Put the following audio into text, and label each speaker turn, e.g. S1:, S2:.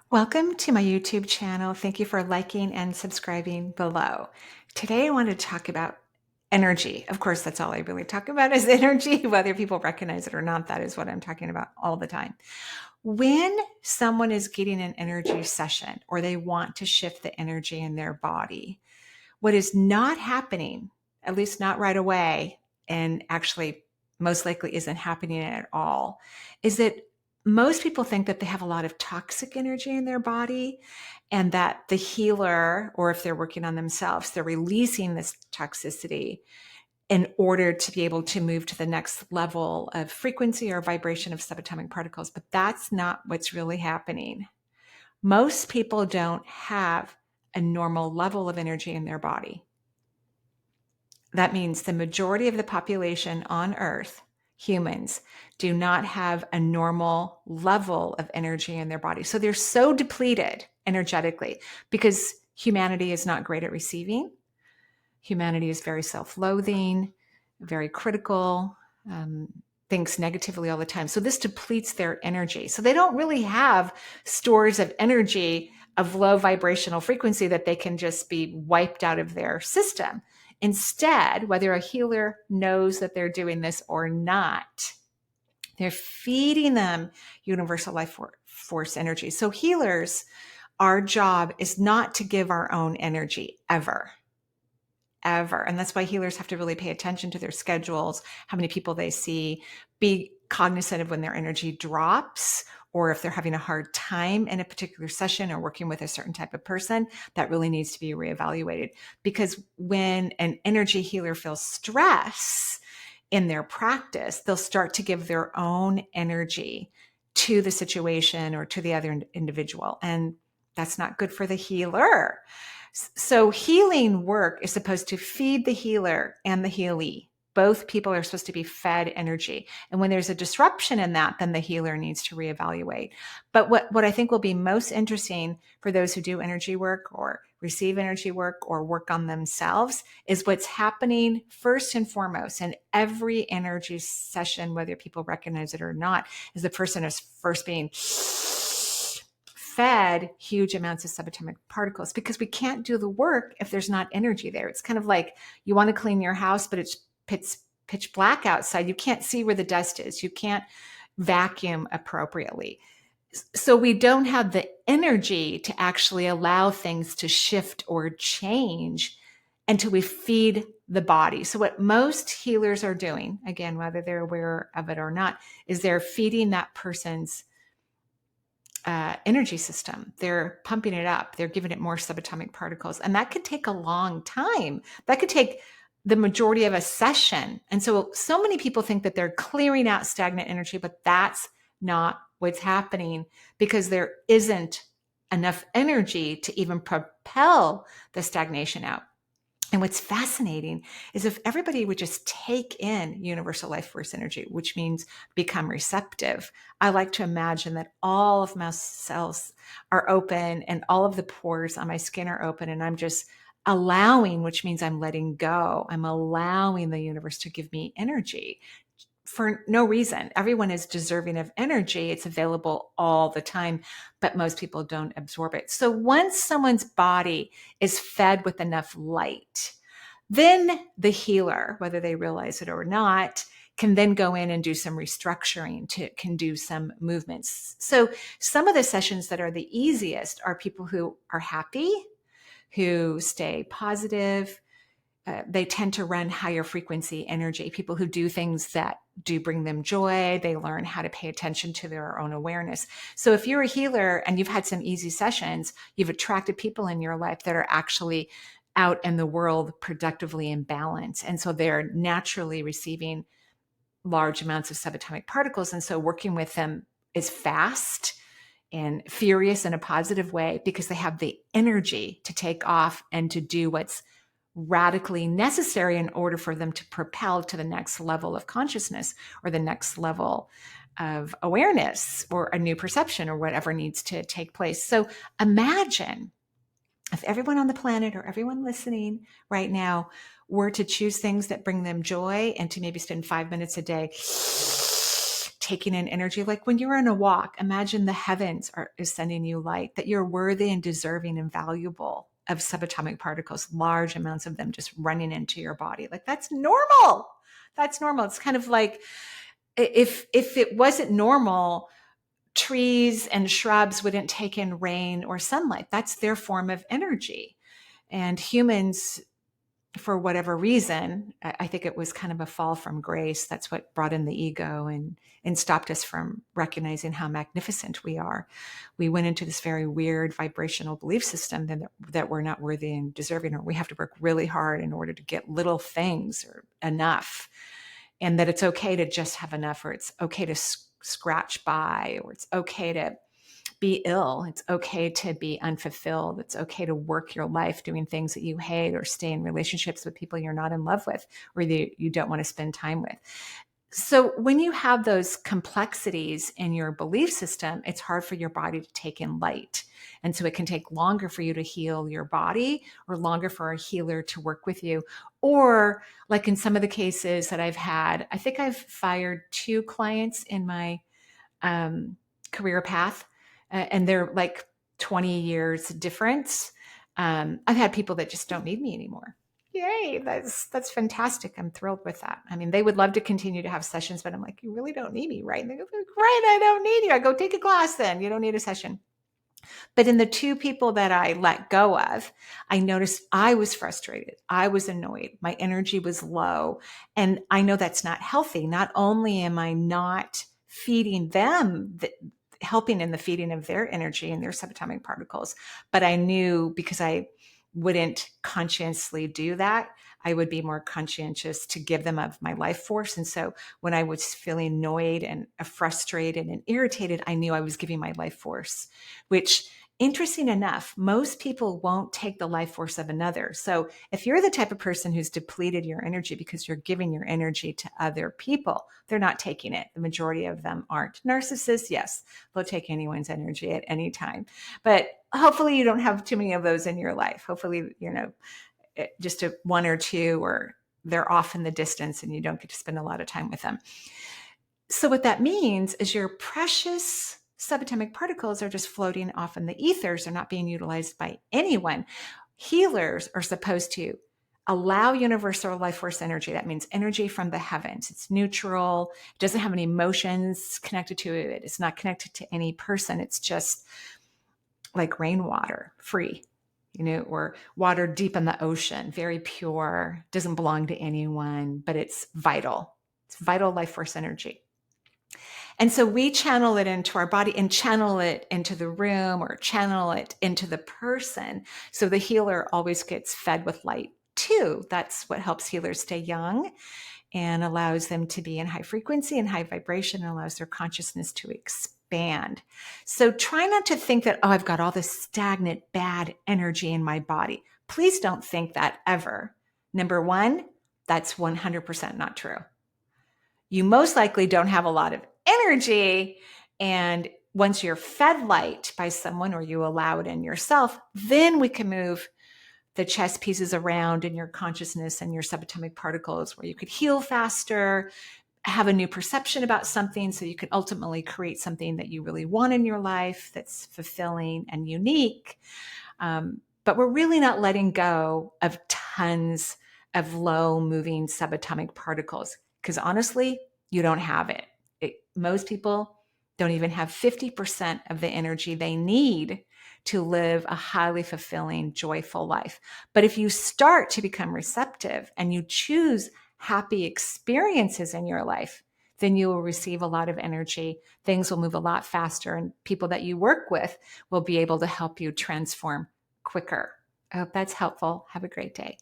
S1: Welcome to my YouTube channel. Thank you for liking and subscribing below. Today I want to talk about energy. Of course, that's all I really talk about is energy, whether people recognize it or not. That is what I'm talking about all the time. When someone is getting an energy session or they want to shift the energy in their body, what is not happening, at least not right away, and actually most likely isn't happening at all, is that most people think that they have a lot of toxic energy in their body and that the healer, or if they're working on themselves, they're releasing this toxicity in order to be able to move to the next level of frequency or vibration of subatomic particles. But that's not what's really happening. Most people don't have a normal level of energy in their body. That means the majority of the population on Earth, humans, do not have a normal level of energy in their body. So they're so depleted energetically because humanity is not great at receiving. Humanity is very self-loathing, very critical, thinks negatively all the time. So this depletes their energy. So they don't really have stores of energy of low vibrational frequency that they can just be wiped out of their system. Instead, whether a healer knows that they're doing this or not, they're feeding them universal life force energy. So healers, our job is not to give our own energy ever. And that's why healers have to really pay attention to their schedules, how many people they see, be cognizant of when their energy drops, or if they're having a hard time in a particular session or working with a certain type of person, that really needs to be reevaluated. Because when an energy healer feels stress in their practice, they'll start to give their own energy to the situation or to the other individual. And that's not good for the healer. So healing work is supposed to feed the healer and the healee. Both people are supposed to be fed energy. And when there's a disruption in that, then the healer needs to reevaluate. But what I think will be most interesting for those who do energy work or receive energy work or work on themselves is what's happening first and foremost in every energy session, whether people recognize it or not, is the person is first being fed huge amounts of subatomic particles, because we can't do the work if there's not energy there. It's kind of like you want to clean your house, but it's pitch black outside. You can't see where the dust is. You can't vacuum appropriately. So we don't have the energy to actually allow things to shift or change until we feed the body. So what most healers are doing, again, whether they're aware of it or not, is they're feeding that person's energy system. They're pumping it up. They're giving it more subatomic particles. And that could take a long time. That could take the majority of a session. And so many people think that they're clearing out stagnant energy, but that's not what's happening, because there isn't enough energy to even propel the stagnation out. And what's fascinating is if everybody would just take in universal life force energy, which means become receptive. I like to imagine that all of my cells are open and all of the pores on my skin are open, and I'm just allowing, which means I'm letting go. I'm allowing the universe to give me energy for no reason. Everyone is deserving of energy. It's available all the time, but most people don't absorb it. So once someone's body is fed with enough light, then the healer, whether they realize it or not, can then go in and do some restructuring, can do some movements. So some of the sessions that are the easiest are people who are happy, who stay positive. They tend to run higher frequency energy. People who do things that do bring them joy, they learn how to pay attention to their own awareness. So if you're a healer and you've had some easy sessions, you've attracted people in your life that are actually out in the world productively in balance. And so they're naturally receiving large amounts of subatomic particles. And so working with them is fast and furious in a positive way, because they have the energy to take off and to do what's radically necessary in order for them to propel to the next level of consciousness or the next level of awareness or a new perception or whatever needs to take place. So imagine if everyone on the planet or everyone listening right now were to choose things that bring them joy and to maybe spend 5 minutes a day taking in energy. Like when you're on a walk, imagine the heavens is sending you light, that you're worthy and deserving and valuable of subatomic particles, large amounts of them just running into your body. Like that's normal. That's normal. It's kind of like if it wasn't normal, trees and shrubs wouldn't take in rain or sunlight. That's their form of energy. And humans, for whatever reason, I think it was kind of a fall from grace. That's what brought in the ego and stopped us from recognizing how magnificent we are. We went into this very weird vibrational belief system that we're not worthy and deserving, or we have to work really hard in order to get little things or enough, and that it's okay to just have enough, or it's okay to scratch by, or it's okay to be ill. It's okay to be unfulfilled. It's okay to work your life doing things that you hate, or stay in relationships with people you're not in love with, or that you don't want to spend time with. So when you have those complexities in your belief system, it's hard for your body to take in light. And so it can take longer for you to heal your body, or longer for a healer to work with you. Or like in some of the cases that I've had, I think I've fired 2 clients in my career path, and they're like 20 years difference. I've had people that just don't need me anymore. Yay, that's fantastic. I'm thrilled with that. I mean, they would love to continue to have sessions, but I'm like, you really don't need me, right? And they go, great, I don't need you. I go, take a class then. You don't need a session. But in the 2 people that I let go of, I noticed I was frustrated. I was annoyed. My energy was low. And I know that's not healthy. Not only am I not feeding them, helping in the feeding of their energy and their subatomic particles, but I knew, because I wouldn't consciously do that, I would be more conscientious to give them of my life force. And so when I was feeling annoyed and frustrated and irritated, I knew I was giving my life force, which, interesting enough, most people won't take the life force of another. So if you're the type of person who's depleted your energy because you're giving your energy to other people, they're not taking it. The majority of them aren't. Narcissists, yes, they'll take anyone's energy at any time. But hopefully you don't have too many of those in your life. Hopefully, just 1 or 2, or they're off in the distance and you don't get to spend a lot of time with them. So what that means is your precious subatomic particles are just floating off in the ethers. They're not being utilized by anyone. Healers are supposed to allow universal life force energy. That means energy from the heavens. It's neutral. It doesn't have any emotions connected to it. It's not connected to any person. It's just like rainwater, free, or water deep in the ocean, very pure, doesn't belong to anyone, but it's vital. It's vital life force energy. And so we channel it into our body and channel it into the room, or channel it into the person. So the healer always gets fed with light too. That's what helps healers stay young and allows them to be in high frequency and high vibration, and allows their consciousness to expand. So try not to think that, I've got all this stagnant, bad energy in my body. Please don't think that ever. Number 1, that's 100% not true. You most likely don't have a lot of energy. And once you're fed light by someone, or you allow it in yourself, then we can move the chess pieces around in your consciousness and your subatomic particles, where you could heal faster, have a new perception about something, so you can ultimately create something that you really want in your life that's fulfilling and unique. But we're really not letting go of tons of low moving subatomic particles, because honestly, you don't have it. Most people don't even have 50% of the energy they need to live a highly fulfilling, joyful life. But if you start to become receptive and you choose happy experiences in your life, then you will receive a lot of energy. Things will move a lot faster, and people that you work with will be able to help you transform quicker. I hope that's helpful. Have a great day.